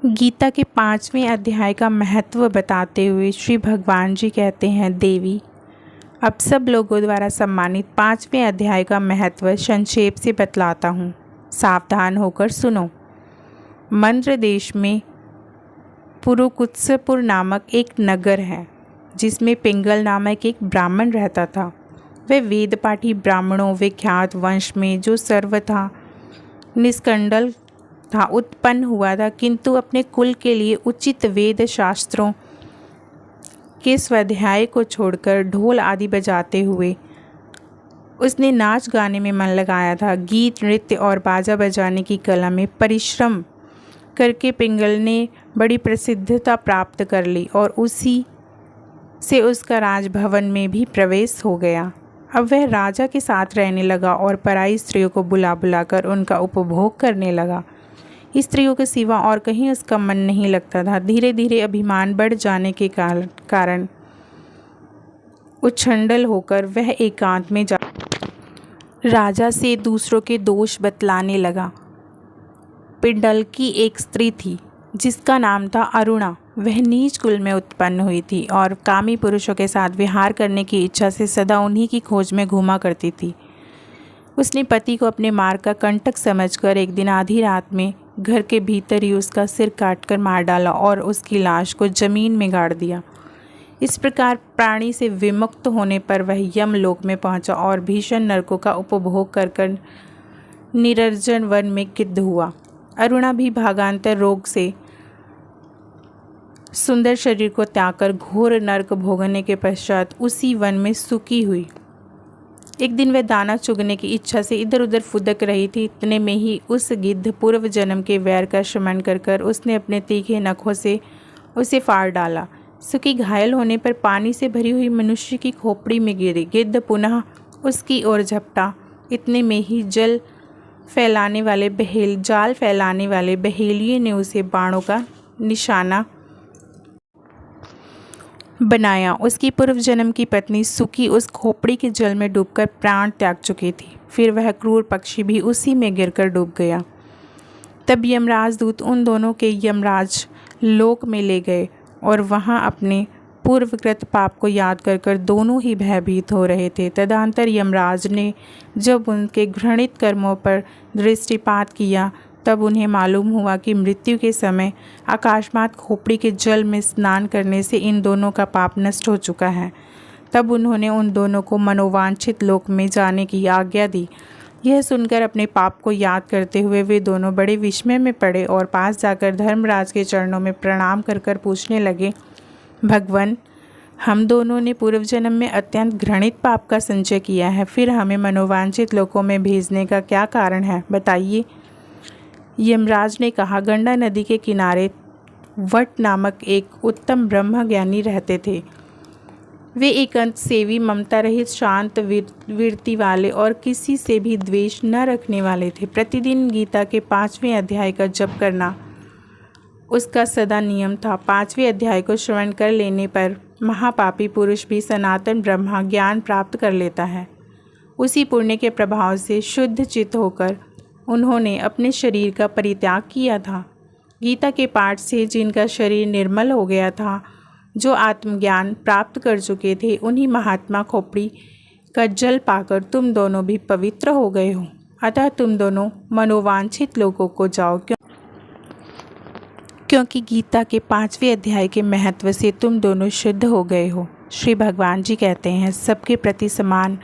गीता के 5वें अध्याय का महत्व बताते हुए श्री भगवान जी कहते हैं, देवी, अब सब लोगों द्वारा सम्मानित 5वें अध्याय का महत्व संक्षेप से बतलाता हूँ। सावधान होकर सुनो। मंद्र देश में पुरुकुत्सपुर नामक एक नगर है, जिसमें पिंगल नामक एक ब्राह्मण रहता था। वह वेदपाठी ब्राह्मणों विख्यात वंश में जो सर्वथा निष्कंडल था उत्पन्न हुआ था, किंतु अपने कुल के लिए उचित वेद शास्त्रों के स्वाध्याय को छोड़कर ढोल आदि बजाते हुए उसने नाच गाने में मन लगाया था। गीत नृत्य और बाजा बजाने की कला में परिश्रम करके पिंगल ने बड़ी प्रसिद्धता प्राप्त कर ली और उसी से उसका राजभवन में भी प्रवेश हो गया। अब वह राजा के साथ रहने लगा और पराई स्त्रियों को बुला बुलाकर उनका उपभोग करने लगा। स्त्रियों के सिवा और कहीं उसका मन नहीं लगता था। धीरे धीरे अभिमान बढ़ जाने के कारण उच्छृंखल होकर वह एकांत में जा राजा से दूसरों के दोष बतलाने लगा। पिंडल की एक स्त्री थी जिसका नाम था अरुणा। वह नीच कुल में उत्पन्न हुई थी और कामी पुरुषों के साथ विहार करने की इच्छा से सदा उन्हीं की खोज में घूमा करती थी। उसने पति को अपने मार्ग का कंटक समझकर एक दिन आधी रात में घर के भीतर ही उसका सिर काटकर मार डाला और उसकी लाश को जमीन में गाड़ दिया। इस प्रकार प्राणी से विमुक्त होने पर वह यमलोक में पहुंचा और भीषण नरकों का उपभोग कर निर्जन वन में गिद्ध हुआ। अरुणा भी भागांतर रोग से सुंदर शरीर को त्याग कर घोर नरक भोगने के पश्चात उसी वन में सुखी हुई। एक दिन वह दाना चुगने की इच्छा से इधर उधर फुदक रही थी। इतने में ही उस गिद्ध पूर्व जन्म के वैर का शमन कर उसने अपने तीखे नखों से उसे फाड़ डाला। सुखी घायल होने पर पानी से भरी हुई मनुष्य की खोपड़ी में गिरी। गिद्ध पुनः उसकी ओर झपटा। इतने में ही जाल फैलाने वाले बहेलिये ने उसे बाणों का निशाना बनाया। उसकी पूर्व जन्म की पत्नी सुकी उस खोपड़ी के जल में डूबकर प्राण त्याग चुकी थी। फिर वह क्रूर पक्षी भी उसी में गिरकर डूब गया। तब यमराज दूत उन दोनों के यमराज लोक में ले गए और वहां अपने पूर्वकृत पाप को याद कर दोनों ही भयभीत हो रहे थे। तदंतर यमराज ने जब उनके घृणित कर्मों पर दृष्टिपात किया, तब उन्हें मालूम हुआ कि मृत्यु के समय आकाशमात खोपड़ी के जल में स्नान करने से इन दोनों का पाप नष्ट हो चुका है। तब उन्होंने उन दोनों को मनोवांछित लोक में जाने की आज्ञा दी। यह सुनकर अपने पाप को याद करते हुए वे दोनों बड़े विस्मय में पड़े और पास जाकर धर्मराज के चरणों में प्रणाम कर पूछने लगे, भगवान, हम दोनों ने पूर्व जन्म में अत्यंत घृणित पाप का संचय किया है, फिर हमें मनोवांछित लोकों में भेजने का क्या कारण है, बताइए। यमराज ने कहा, गंगा नदी के किनारे वट नामक एक उत्तम ब्रह्मज्ञानी रहते थे। वे एकांत सेवी, ममता रहित, शांत वीरति वाले और किसी से भी द्वेष न रखने वाले थे। प्रतिदिन गीता के 5वें अध्याय का जप करना उसका सदा नियम था। 5वें अध्याय को श्रवण कर लेने पर महापापी पुरुष भी सनातन ब्रह्मा ज्ञान प्राप्त कर लेता है। उसी पुण्य के प्रभाव से शुद्ध चित्त होकर उन्होंने अपने शरीर का परित्याग किया था। गीता के पाठ से जिनका शरीर निर्मल हो गया था, जो आत्मज्ञान प्राप्त कर चुके थे, उन्हीं महात्मा खोपड़ी का जल पाकर तुम दोनों भी पवित्र हो गए हो। अतः तुम दोनों मनोवांछित लोगों को जाओ, क्योंकि गीता के 5वें अध्याय के महत्व से तुम दोनों शुद्ध हो गए हो। श्री भगवान जी कहते हैं, सबके प्रति समान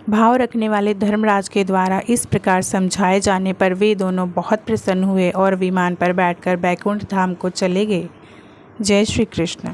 भाव रखने वाले धर्मराज के द्वारा इस प्रकार समझाए जाने पर वे दोनों बहुत प्रसन्न हुए और विमान पर बैठकर बैकुंठ धाम को चले गए। जय श्री कृष्ण।